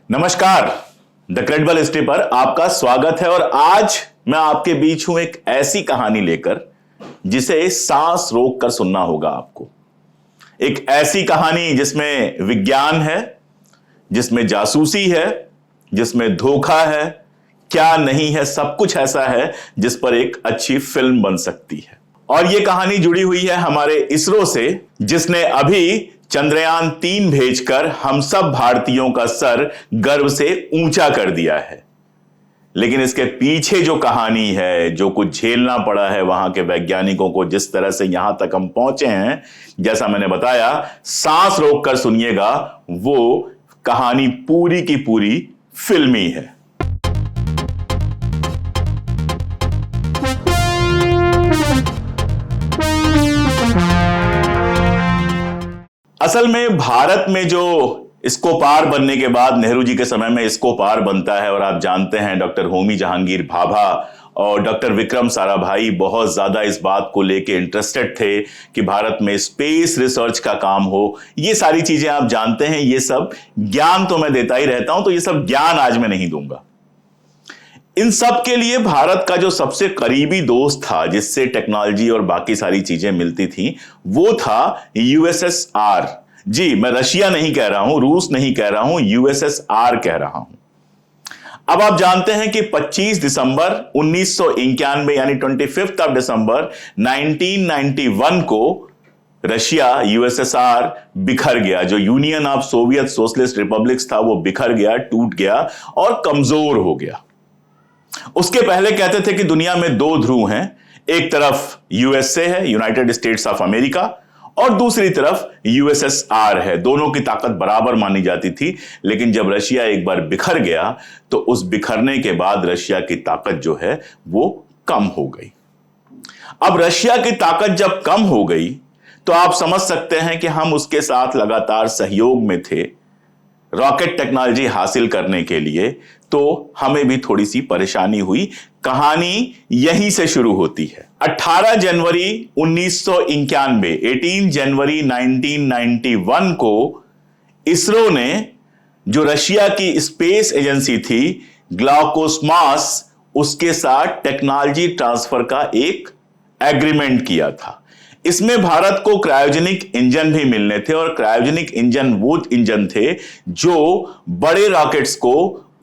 नमस्कार, the credible history पर आपका स्वागत है। और आज मैं आपके बीच हूं एक ऐसी कहानी लेकर जिसे सांस रोक कर सुनना होगा आपको। एक ऐसी कहानी जिसमें विज्ञान है, जिसमें जासूसी है, जिसमें धोखा है, क्या नहीं है, सब कुछ ऐसा है जिस पर एक अच्छी फिल्म बन सकती है। और यह कहानी जुड़ी हुई है हमारे इसरो से, जिसने अभी चंद्रयान 3 भेजकर हम सब भारतीयों का सर गर्व से ऊंचा कर दिया है। लेकिन इसके पीछे जो कहानी है, जो कुछ झेलना पड़ा है वहां के वैज्ञानिकों को, जिस तरह से यहां तक हम पहुंचे हैं, जैसा मैंने बताया, सांस रोककर सुनिएगा, वो कहानी पूरी की पूरी फिल्मी है। असल में भारत में जो स्कोपार बनने के बाद नेहरू जी के समय में स्कोपार बनता है, और आप जानते हैं डॉक्टर होमी जहांगीर भाभा और डॉक्टर विक्रम साराभाई बहुत ज्यादा इस बात को लेके इंटरेस्टेड थे कि भारत में स्पेस रिसर्च का काम हो। ये सारी चीजें आप जानते हैं, ये सब ज्ञान तो मैं देता ही रहता हूं, तो ये सब ज्ञान आज मैं नहीं दूंगा। इन सब के लिए भारत का जो सबसे करीबी दोस्त था, जिससे टेक्नोलॉजी और बाकी सारी चीजें मिलती थी, वो था यूएसएसआर। जी, मैं रशिया नहीं कह रहा हूं, रूस नहीं कह रहा हूं, यूएसएसआर कह रहा हूं। अब आप जानते हैं कि 25 दिसंबर 1991 यानी 25 ऑफ दिसंबर 1991 को रशिया, यूएसएसआर बिखर गया। जो union of Soviet socialist republics था वो बिखर गया, टूट गया और कमजोर हो गया। उसके पहले कहते थे कि दुनिया में दो ध्रुव हैं, एक तरफ यूएसए है, यूनाइटेड स्टेट्स ऑफ अमेरिका, और दूसरी तरफ यूएसएसआर है। दोनों की ताकत बराबर मानी जाती थी। लेकिन जब रशिया एक बार बिखर गया तो उस बिखरने के बाद रशिया की ताकत जो है वो कम हो गई। अब रशिया की ताकत जब कम हो गई तो आप समझ सकते हैं कि हम उसके साथ लगातार सहयोग में थे रॉकेट टेक्नोलॉजी हासिल करने के लिए, तो हमें भी थोड़ी सी परेशानी हुई। कहानी यहीं से शुरू होती है। 18 जनवरी 1991, 18 जनवरी 1991 को इसरो ने, जो रशिया की स्पेस एजेंसी थी ग्लाउकोस्मास, उसके साथ टेक्नोलॉजी ट्रांसफर का एक एग्रीमेंट किया था। इसमें भारत को क्रायोजेनिक इंजन भी मिलने थे, और क्रायोजेनिक इंजन वो इंजन थे जो बड़े रॉकेट्स को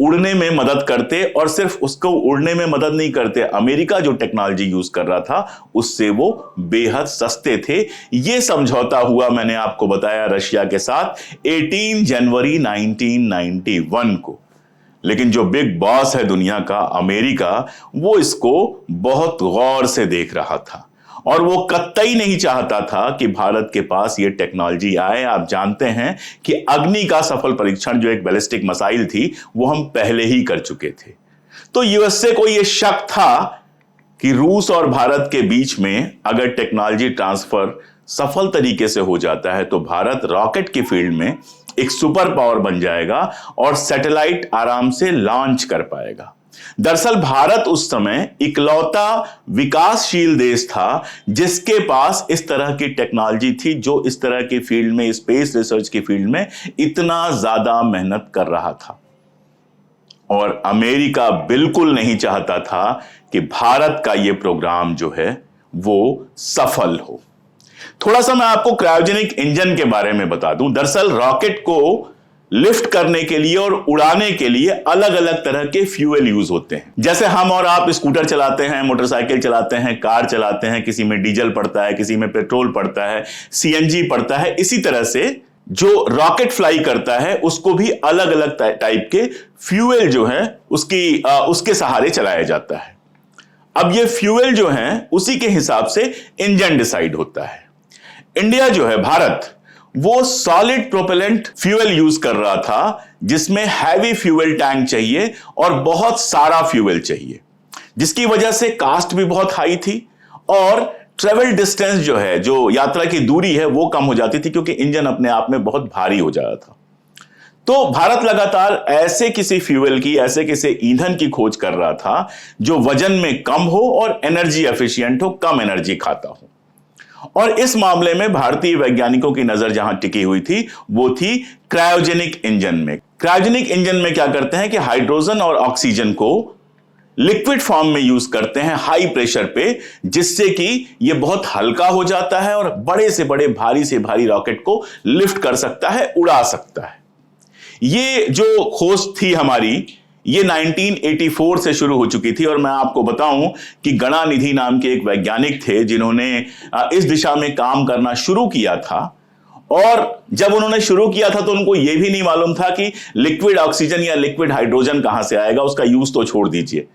उड़ने में मदद करते, और सिर्फ उसको उड़ने में मदद नहीं करते, अमेरिका जो टेक्नोलॉजी यूज कर रहा था उससे वो बेहद सस्ते थे। ये समझौता हुआ, मैंने आपको बताया, रशिया के साथ 18 जनवरी 1991 को। लेकिन जो बिग बॉस है दुनिया का, अमेरिका, वो इसको बहुत गौर से देख रहा था और वो कतई नहीं चाहता था कि भारत के पास ये टेक्नोलॉजी आए। आप जानते हैं कि अग्नि का सफल परीक्षण, जो एक बैलिस्टिक मिसाइल थी, वो हम पहले ही कर चुके थे। तो यूएसए को ये शक था कि रूस और भारत के बीच में अगर टेक्नोलॉजी ट्रांसफर सफल तरीके से हो जाता है तो भारत रॉकेट की फील्ड में एक सुपर पावर बन जाएगा और सैटेलाइट आराम से लॉन्च कर पाएगा। दरअसल भारत उस समय इकलौता विकासशील देश था जिसके पास इस तरह की टेक्नोलॉजी थी, जो इस तरह की फील्ड में, स्पेस रिसर्च की फील्ड में इतना ज्यादा मेहनत कर रहा था। और अमेरिका बिल्कुल नहीं चाहता था कि भारत का यह प्रोग्राम जो है वो सफल हो। थोड़ा सा मैं आपको क्रायोजेनिक इंजन के बारे में बता दूं। दरअसल रॉकेट को लिफ्ट करने के लिए और उड़ाने के लिए अलग अलग तरह के फ्यूल यूज होते हैं। जैसे हम और आप स्कूटर चलाते हैं, मोटरसाइकिल चलाते हैं, कार चलाते हैं, किसी में डीजल पड़ता है, किसी में पेट्रोल पड़ता है, सीएनजी पड़ता है। इसी तरह से जो रॉकेट फ्लाई करता है उसको भी अलग अलग टाइप के फ्यूल जो है उसके सहारे चलाया जाता है। अब ये फ्यूल जो है उसी के हिसाब से इंजन डिसाइड होता है। इंडिया जो है, भारत, वो सॉलिड प्रोपेलेंट फ्यूल यूज कर रहा था, जिसमें हैवी फ्यूल टैंक चाहिए और बहुत सारा फ्यूल चाहिए, जिसकी वजह से कास्ट भी बहुत हाई थी और ट्रेवल डिस्टेंस जो है, जो यात्रा की दूरी है, वो कम हो जाती थी क्योंकि इंजन अपने आप में बहुत भारी हो जाता था। तो भारत लगातार ऐसे किसी फ्यूल की, ऐसे किसी ईंधन की खोज कर रहा था जो वजन में कम हो और एनर्जी एफिशिएंट हो, कम एनर्जी खाता हो। और इस मामले में भारतीय वैज्ञानिकों की नजर जहां टिकी हुई थी वो थी क्रायोजेनिक इंजन में। क्रायोजेनिक इंजन में क्या करते हैं कि हाइड्रोजन और ऑक्सीजन को लिक्विड फॉर्म में यूज करते हैं हाई प्रेशर पे, जिससे कि यह बहुत हल्का हो जाता है और बड़े से बड़े भारी से भारी रॉकेट को लिफ्ट कर सकता है, उड़ा सकता है। ये जो खोज थी हमारी, ये 1984 से शुरू हो चुकी थी। और मैं आपको बताऊं कि गणानिधि नाम के एक वैज्ञानिक थे जिन्होंने इस दिशा में काम करना शुरू किया था। और जब उन्होंने शुरू किया था तो उनको यह भी नहीं मालूम था कि लिक्विड ऑक्सीजन या लिक्विड हाइड्रोजन कहां से आएगा, उसका यूज तो छोड़ दीजिए।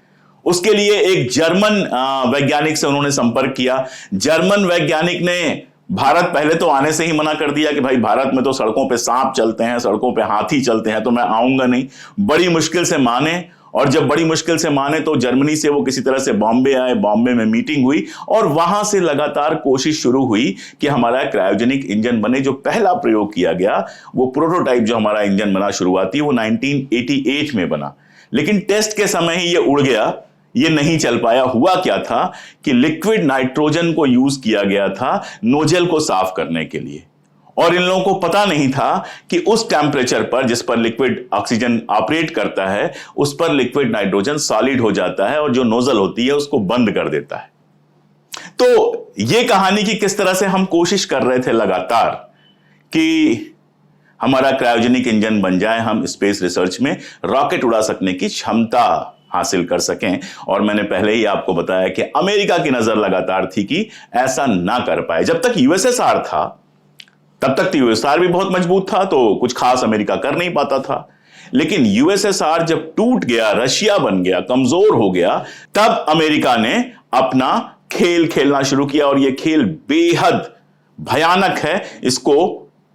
उसके लिए एक जर्मन वैज्ञानिक से उन्होंने संपर्क किया। जर्मन वैज्ञानिक ने भारत पहले तो आने से ही मना कर दिया कि भाई भारत में तो सड़कों पे सांप चलते हैं, सड़कों पे हाथी चलते हैं, तो मैं आऊंगा नहीं। बड़ी मुश्किल से माने, और जब बड़ी मुश्किल से माने तो जर्मनी से वो किसी तरह से बॉम्बे आए। बॉम्बे में मीटिंग हुई और वहां से लगातार कोशिश शुरू हुई कि हमारा क्रायोजेनिक इंजन बने। जो पहला प्रयोग किया गया, वो प्रोटोटाइप जो हमारा इंजन बना शुरुआती, वो 1988 में बना। लेकिन टेस्ट के समय ही ये उड़ गया, ये नहीं चल पाया। हुआ क्या था कि लिक्विड नाइट्रोजन को यूज किया गया था नोजल को साफ करने के लिए, और इन लोगों को पता नहीं था कि उस टेम्परेचर पर जिस पर लिक्विड ऑक्सीजन ऑपरेट करता है, उस पर लिक्विड नाइट्रोजन सॉलिड हो जाता है और जो नोजल होती है उसको बंद कर देता है। तो ये कहानी की किस तरह से हम कोशिश कर रहे थे लगातार कि हमारा क्रायोजेनिक इंजन बन जाए, हम स्पेस रिसर्च में रॉकेट उड़ा सकने की क्षमता हासिल कर सकें। और मैंने पहले ही आपको बताया कि अमेरिका की नजर लगातार थी कि ऐसा ना कर पाए। जब तक यूएसएसआर था तब तक तो यूएसएसआर भी बहुत मजबूत था, तो कुछ खास अमेरिका कर नहीं पाता था। लेकिन यूएसएसआर जब टूट गया, रशिया बन गया, कमजोर हो गया, तब अमेरिका ने अपना खेल खेलना शुरू किया। और यह खेल बेहद भयानक है, इसको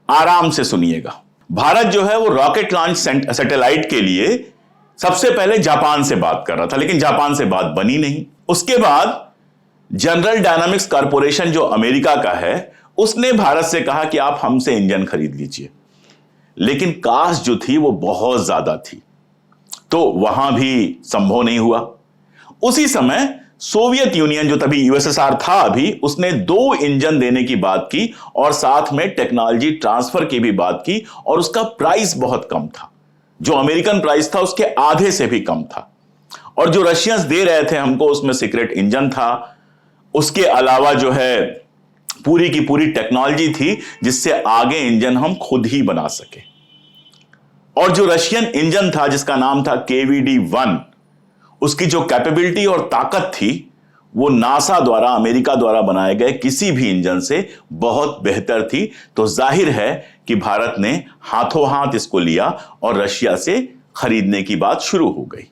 आराम से सुनिएगा। भारत जो है वो रॉकेट लॉन्च सैटेलाइट के लिए सबसे पहले जापान से बात कर रहा था, लेकिन जापान से बात बनी नहीं। उसके बाद जनरल डायनामिक्स कॉरपोरेशन जो अमेरिका का है, उसने भारत से कहा कि आप हमसे इंजन खरीद लीजिए। लेकिन कास्ट जो थी वो बहुत ज्यादा थी, तो वहां भी संभव नहीं हुआ। उसी समय सोवियत यूनियन, जो तभी यूएसएसआर था अभी, उसने 2 इंजन देने की बात की और साथ में टेक्नोलॉजी ट्रांसफर की भी बात की, और उसका प्राइस बहुत कम था। जो अमेरिकन प्राइस था उसके आधे से भी कम था। और जो रशियंस दे रहे थे हमको, उसमें सीक्रेट इंजन था। उसके अलावा जो है पूरी की पूरी टेक्नोलॉजी थी जिससे आगे इंजन हम खुद ही बना सके। और जो रशियन इंजन था जिसका नाम था KVD-1, उसकी जो कैपेबिलिटी और ताकत थी वो नासा द्वारा, अमेरिका द्वारा बनाए गए किसी भी इंजन से बहुत बेहतर थी। तो जाहिर है कि भारत ने हाथों हाथ इसको लिया और रशिया से खरीदने की बात शुरू हो गई।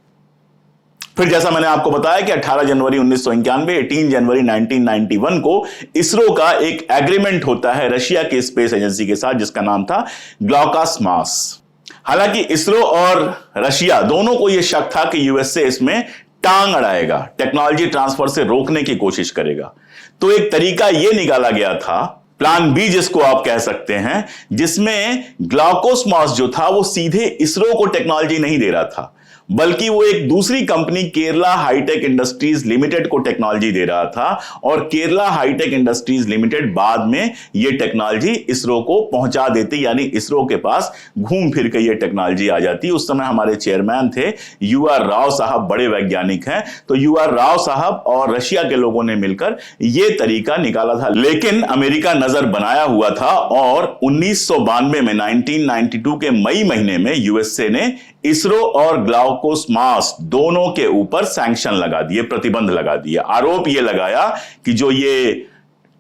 फिर जैसा मैंने आपको बताया कि 18 जनवरी 1991, 18 जनवरी 1991 को इसरो का एक एग्रीमेंट होता है रशिया की स्पेस एजेंसी के साथ, जिसका नाम था ग्लाउकास्मास। हालांकि इसरो और रशिया दोनों को यह शक था कि यूएसए इसमें टांग अड़ाएगा, टेक्नोलॉजी ट्रांसफर से रोकने की कोशिश करेगा। तो एक तरीका यह निकाला गया था, प्लान बी जिसको आप कह सकते हैं, जिसमें ग्लाउकोस्मास जो था वो सीधे इसरो को टेक्नोलॉजी नहीं दे रहा था, बल्कि वो एक दूसरी company Kerala High Tech Industries Limited को टेक्नोलॉजी दे रहा था। और केरला हाईटेक इंडस्ट्रीज लिमिटेड बाद में ये टेक्नोलॉजी इसरो को पहुंचा देती, यानी इसरो के पास घूम फिर के ये टेक्नोलॉजी आ जाती। उस समय हमारे चेयरमैन थे UR राव साहब, बड़े वैज्ञानिक हैं। तो UR राव साहब और रशिया के लोगों ने मिलकर ये तरीका निकाला था। लेकिन अमेरिका नजर बनाया हुआ था और 1992 में, 1992 के मई महीने में यूएसए ने इसरो और ग्लाउकोस्मास दोनों के ऊपर सैंक्शन लगा दिए, प्रतिबंध लगा दिए। आरोप यह लगाया कि जो ये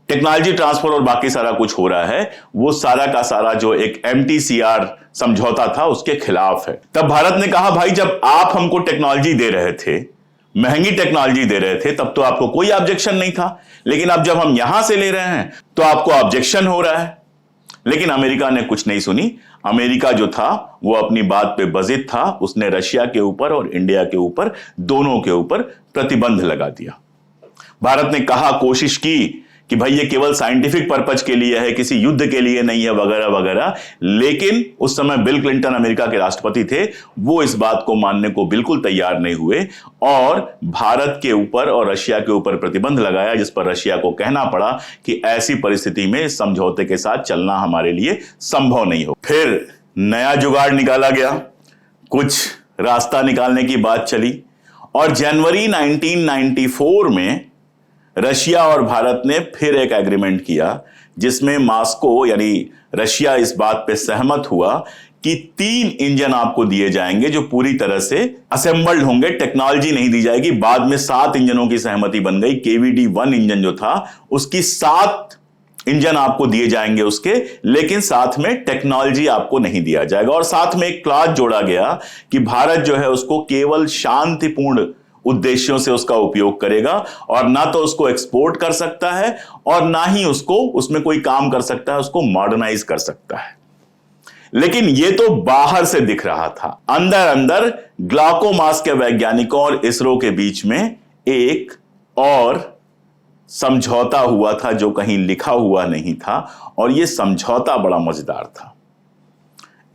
टेक्नोलॉजी ट्रांसफर और बाकी सारा कुछ हो रहा है, वो सारा का सारा जो एक MTCR समझौता था उसके खिलाफ है। तब भारत ने कहा, भाई जब आप हमको टेक्नोलॉजी दे रहे थे, महंगी टेक्नोलॉजी दे रहे थे, तब तो आपको कोई ऑब्जेक्शन नहीं था, लेकिन अब जब हम यहां से ले रहे हैं तो आपको ऑब्जेक्शन हो रहा है। लेकिन अमेरिका ने कुछ नहीं सुनी। अमेरिका जो था वो अपनी बात पे बजिद था। उसने रशिया के ऊपर और इंडिया के ऊपर, दोनों के ऊपर प्रतिबंध लगा दिया। भारत ने कहा, कोशिश की कि भाई ये केवल साइंटिफिक पर्पज के लिए है, किसी युद्ध के लिए नहीं है, वगैरह वगैरह। लेकिन उस समय बिल क्लिंटन अमेरिका के राष्ट्रपति थे, वो इस बात को मानने को बिल्कुल तैयार नहीं हुए और भारत के ऊपर और रशिया के ऊपर प्रतिबंध लगाया, जिस पर रशिया को कहना पड़ा कि ऐसी परिस्थिति में समझौते के साथ चलना हमारे लिए संभव नहीं हो। फिर नया जुगाड़ निकाला गया। कुछ रास्ता निकालने की बात चली और जनवरी 1994 में रशिया और भारत ने फिर एक एग्रीमेंट किया जिसमें मॉस्को यानी रशिया इस बात पे सहमत हुआ कि 3 इंजन आपको दिए जाएंगे जो पूरी तरह से असेंबल्ड होंगे, टेक्नोलॉजी नहीं दी जाएगी। बाद में 7 इंजनों की सहमति बन गई। KVD-1 इंजन जो था उसकी 7 इंजन आपको दिए जाएंगे उसके, लेकिन साथ में टेक्नोलॉजी आपको नहीं दिया जाएगा। और साथ में एक क्लॉज जोड़ा गया कि भारत जो है उसको केवल शांतिपूर्ण उद्देश्यों से उसका उपयोग करेगा और ना तो उसको एक्सपोर्ट कर सकता है और ना ही उसको उसमें कोई काम कर सकता है, उसको मॉडर्नाइज कर सकता है। लेकिन यह तो बाहर से दिख रहा था, अंदर अंदर ग्लाकोमास के वैज्ञानिकों और इसरो के बीच में एक और समझौता हुआ था जो कहीं लिखा हुआ नहीं था, और यह समझौता बड़ा मजेदार था।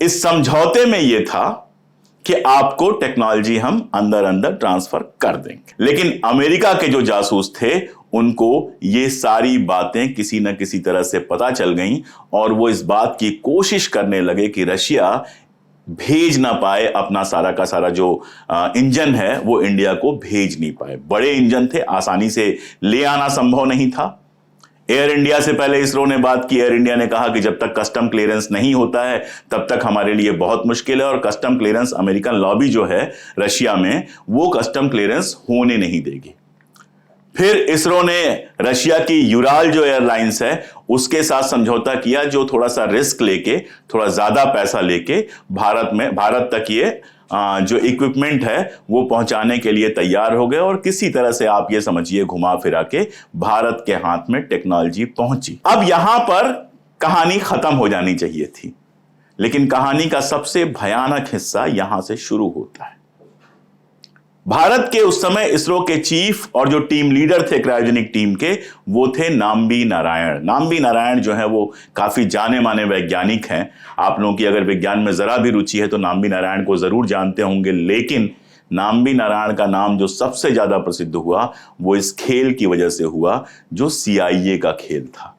इस समझौते में यह था कि आपको टेक्नोलॉजी हम अंदर अंदर ट्रांसफर कर देंगे। लेकिन अमेरिका के जो जासूस थे उनको ये सारी बातें किसी न किसी तरह से पता चल गईं और वो इस बात की कोशिश करने लगे कि रशिया भेज ना पाए अपना सारा का सारा जो इंजन है वो इंडिया को भेज नहीं पाए। बड़े इंजन थे, आसानी से ले आना संभव नहीं था। एयर इंडिया से पहले इसरो ने बात की। एयर इंडिया ने कहा कि जब तक कस्टम क्लियरेंस नहीं होता है तब तक हमारे लिए बहुत मुश्किल है, और कस्टम क्लियरेंस अमेरिकन लॉबी जो है रशिया में वो कस्टम क्लियरेंस होने नहीं देगी। फिर इसरो ने रशिया की यूराल जो एयरलाइंस है उसके साथ समझौता किया, जो थोड़ा सा रिस्क लेके, थोड़ा ज्यादा पैसा लेके भारत तक ये जो इक्विपमेंट है वो पहुंचाने के लिए तैयार हो गए, और किसी तरह से आप ये समझिए घुमा फिरा के भारत के हाथ में टेक्नोलॉजी पहुंची। अब यहां पर कहानी खत्म हो जानी चाहिए थी, लेकिन कहानी का सबसे भयानक हिस्सा यहां से शुरू होता है। भारत के उस समय इसरो के चीफ और जो टीम लीडर थे क्रायोजेनिक टीम के, वो थे नाम्बी नारायण। नाम्बी नारायण जो है वो काफी जाने माने वैज्ञानिक हैं। आप लोगों की अगर विज्ञान में जरा भी रुचि है तो नाम्बी नारायण को जरूर जानते होंगे। लेकिन नाम्बी नारायण का नाम जो सबसे ज्यादा प्रसिद्ध हुआ वो इस खेल की वजह से हुआ जो CIA का खेल था।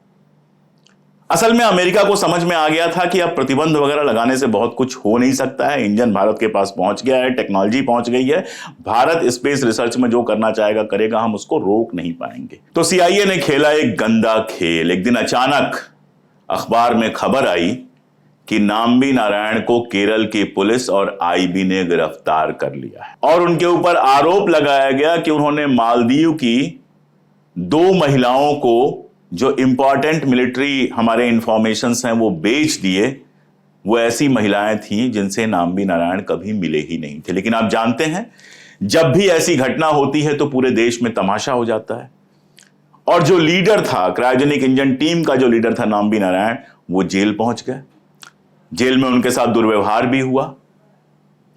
असल में अमेरिका को समझ में आ गया था कि अब प्रतिबंध वगैरह लगाने से बहुत कुछ हो नहीं सकता है। इंजन भारत के पास पहुंच गया है, टेक्नोलॉजी पहुंच गई है, भारत स्पेस रिसर्च में जो करना चाहेगा करेगा, हम उसको रोक नहीं पाएंगे। तो CIA ने खेला एक गंदा खेल। एक दिन अचानक अखबार में खबर आई कि नाम्बी नारायण को केरल की पुलिस और IB ने गिरफ्तार कर लिया है, और उनके ऊपर आरोप लगाया गया कि उन्होंने मालदीव की 2 महिलाओं को जो इंपॉर्टेंट मिलिट्री हमारे इंफॉर्मेशंस हैं वो बेच दिए। वो ऐसी महिलाएं थीं जिनसे नाम्बी नारायण कभी मिले ही नहीं थे। लेकिन आप जानते हैं जब भी ऐसी घटना होती है तो पूरे देश में तमाशा हो जाता है। और जो लीडर था, क्रायोजेनिक इंजन टीम का जो लीडर था नाम्बी नारायण, वो जेल पहुंच गए। जेल में उनके साथ दुर्व्यवहार भी हुआ।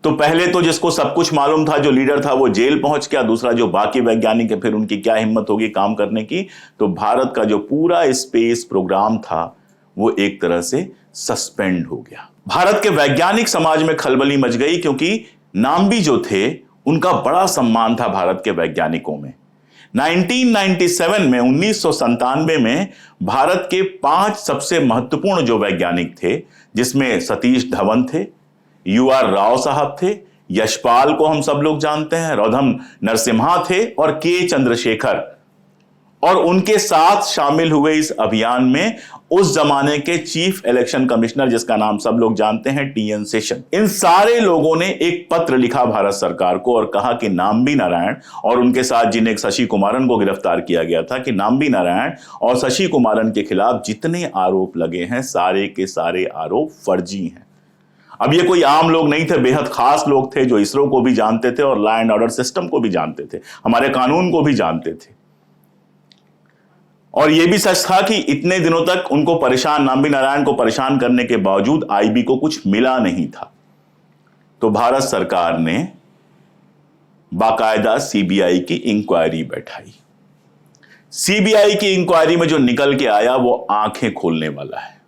तो पहले तो जिसको सब कुछ मालूम था, जो लीडर था, वो जेल पहुंच गया। दूसरा जो बाकी वैज्ञानिक है फिर उनकी क्या हिम्मत होगी काम करने की। तो भारत का जो पूरा स्पेस प्रोग्राम था वो एक तरह से सस्पेंड हो गया। भारत के वैज्ञानिक समाज में खलबली मच गई, क्योंकि नाम्बी जो थे उनका बड़ा सम्मान था भारत के वैज्ञानिकों में। 1997 में 1997 में भारत के 5 सबसे महत्वपूर्ण जो वैज्ञानिक थे, जिसमें सतीश धवन थे, UR राव साहब थे, यशपाल को हम सब लोग जानते हैं, रौधम नरसिम्हा थे, और के चंद्रशेखर, और उनके साथ शामिल हुए इस अभियान में उस जमाने के चीफ इलेक्शन कमिश्नर जिसका नाम सब लोग जानते हैं, TN सेशन। इन सारे लोगों ने एक पत्र लिखा भारत सरकार को और कहा कि नाम्बी नारायण और उनके साथ जिन एक शशि कुमारन को गिरफ्तार किया गया था, कि नाम्बी नारायण और शशि कुमारन के खिलाफ जितने आरोप लगे हैं सारे के सारे आरोप फर्जी हैं। अब ये कोई आम लोग नहीं थे, बेहद खास लोग थे जो इसरो को भी जानते थे और लॉ एंड ऑर्डर सिस्टम को भी जानते थे, हमारे कानून को भी जानते थे। और यह भी सच था कि इतने दिनों तक उनको नाम्बी नारायण को परेशान करने के बावजूद IB को कुछ मिला नहीं था। तो भारत सरकार ने बाकायदा CBI की इंक्वायरी बैठाई। CBI की इंक्वायरी में जो निकल के आया वो आंखें खोलने वाला है।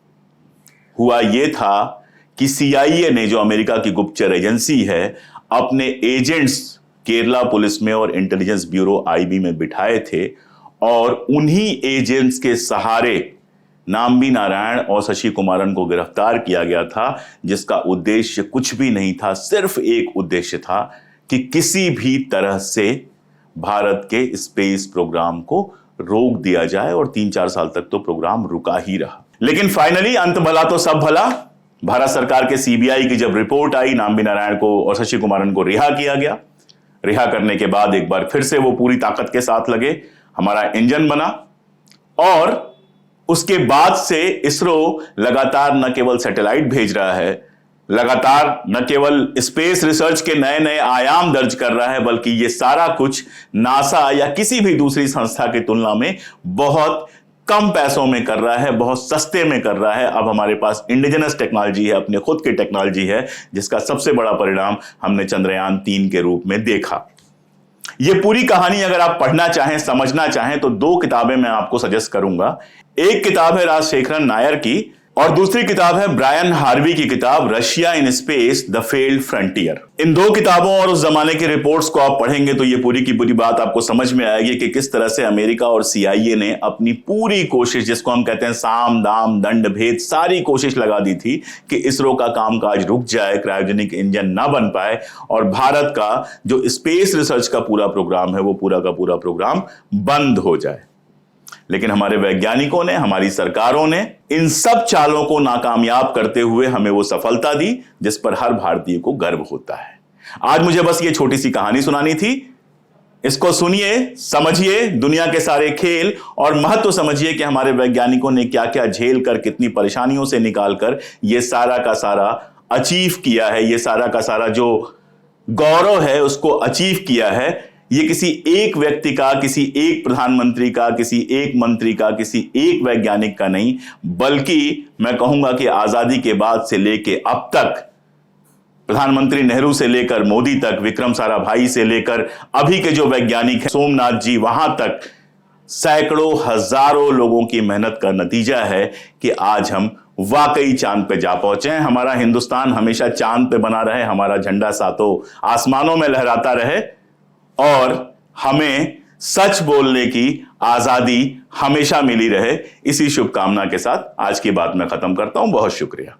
हुआ यह था कि CIA ने, जो अमेरिका की गुप्तचर एजेंसी है, अपने एजेंट्स केरला पुलिस में और इंटेलिजेंस ब्यूरो IB में बिठाए थे, और उन्हीं एजेंट्स के सहारे नाम्बी नारायण और शशि कुमारन को गिरफ्तार किया गया था, जिसका उद्देश्य कुछ भी नहीं था, सिर्फ एक उद्देश्य था कि किसी भी तरह से भारत के स्पेस प्रोग्राम को रोक दिया जाए, और 3-4 साल तक तो प्रोग्राम रुका ही रहा। लेकिन फाइनली अंत भला तो सब भला, भारत सरकार के सीबीआई की जब रिपोर्ट आई, नाम्बी नारायण को और शशि कुमारन को रिहा किया गया। रिहा करने के बाद एक बार फिर से वो पूरी ताकत के साथ लगे, हमारा इंजन बना, और उसके बाद से इसरो लगातार न केवल सैटेलाइट भेज रहा है, लगातार न केवल स्पेस रिसर्च के नए नए आयाम दर्ज कर रहा है, बल्कि ये सारा कुछ नासा या किसी भी दूसरी संस्था की तुलना में बहुत कम पैसों में कर रहा है, बहुत सस्ते में कर रहा है। अब हमारे पास इंडिजिनस टेक्नोलॉजी है, अपने खुद की टेक्नोलॉजी है, जिसका सबसे बड़ा परिणाम हमने चंद्रयान 3 के रूप में देखा। ये पूरी कहानी अगर आप पढ़ना चाहें, समझना चाहें, तो 2 किताबें मैं आपको सजेस्ट करूंगा। एक किताब है राजशेखरन नायर की, और दूसरी किताब है ब्रायन हार्वी की किताब Russia in space the failed frontier. इन 2 किताबों और उस जमाने की रिपोर्ट्स को आप पढ़ेंगे तो ये पूरी की पूरी बात आपको समझ में आएगी कि किस तरह से अमेरिका और CIA ने अपनी पूरी कोशिश, जिसको हम कहते हैं साम दाम दंड भेद, सारी कोशिश लगा दी थी कि इसरो का कामकाज रुक जाए, क्रायोजेनिक इंजन ना बन पाए, और भारत का जो स्पेस रिसर्च का पूरा प्रोग्राम है वो पूरा का पूरा प्रोग्राम बंद हो जाए। लेकिन हमारे वैज्ञानिकों ने, हमारी सरकारों ने इन सब चालों को नाकामयाब करते हुए हमें वो सफलता दी जिस पर हर भारतीय को गर्व होता है। आज मुझे बस ये छोटी सी कहानी सुनानी थी। इसको सुनिए, समझिए दुनिया के सारे खेल, और महत्व समझिए कि हमारे वैज्ञानिकों ने क्या क्या झेल कर, कितनी परेशानियों से निकालकर ये सारा का सारा अचीव किया है, ये सारा का सारा जो गौरव है उसको अचीव किया है। ये किसी एक व्यक्ति का, किसी एक प्रधानमंत्री का, किसी एक मंत्री का, किसी एक वैज्ञानिक का नहीं, बल्कि मैं कहूंगा कि आजादी के बाद से लेके अब तक, प्रधानमंत्री नेहरू से लेकर मोदी तक, विक्रम साराभाई से लेकर अभी के जो वैज्ञानिक हैं, सोमनाथ जी, वहां तक सैकड़ों हजारों लोगों की मेहनत का नतीजा है कि आज हम वाकई चांद पे जा पहुंचे हैं। हमारा हिंदुस्तान हमेशा चांद पे बना रहे, हमारा झंडा सातों आसमानों में लहराता रहे, और हमें सच बोलने की आजादी हमेशा मिली रहे। इसी शुभकामना के साथ आज की बात मैं खत्म करता हूं। बहुत शुक्रिया।